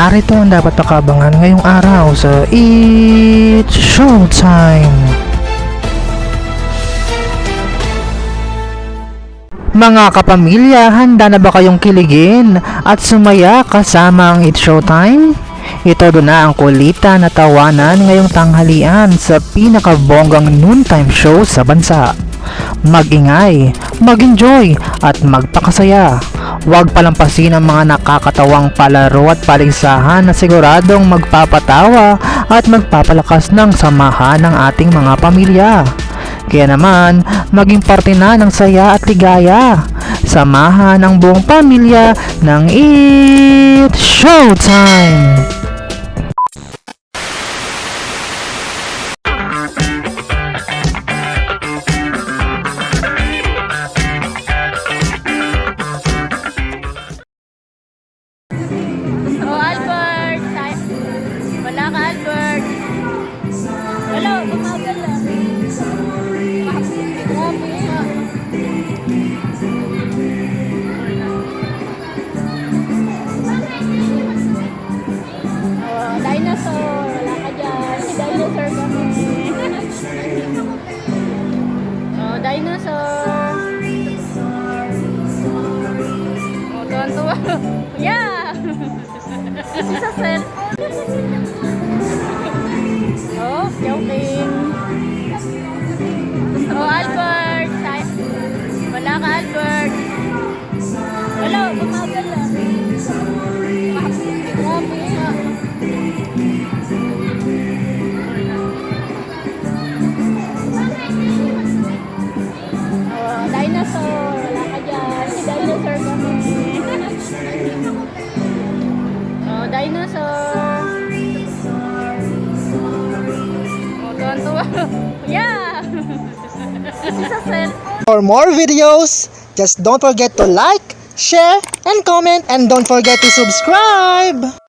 Narito ang dapat pakabangan ngayong araw sa It's Showtime! Mga kapamilya, handa na ba kayong kiligin at sumaya kasama ang It's Showtime? Ito doon na ang kulitan na tawanan ngayong tanghalian sa pinakabonggang noontime show sa bansa. Mag-ingay, mag-enjoy at magpakasaya. Huwag palampasin ang mga nakakatawang palaro at paligsahan na siguradong magpapatawa at magpapalakas ng samahan ng ating mga pamilya. Kaya naman, maging parte na ng saya at ligaya. Samahan ang buong pamilya ng It's Showtime! Oh, Albert! Wala ka, Albert! Hello, bumagal na. Grabe. Oh, dinosaur! Wala ka dyan. Si dinosaur kami. Oh, dinosaur! Oh, tuwan-tuwa. Yeah! Kasi sa cellphone. Oh, joking. Oh, Albert. Wala ka, Albert. Hello, bumagal na. Grabe. Oh, dinosaur. Wala ka dyan. Si dinosaur kami. Oh, dinosaur. Oh, tuwan-tuwa. Yeah! Kasi sa cellphone. For more videos, just don't forget to like, share, and comment, and don't forget to subscribe!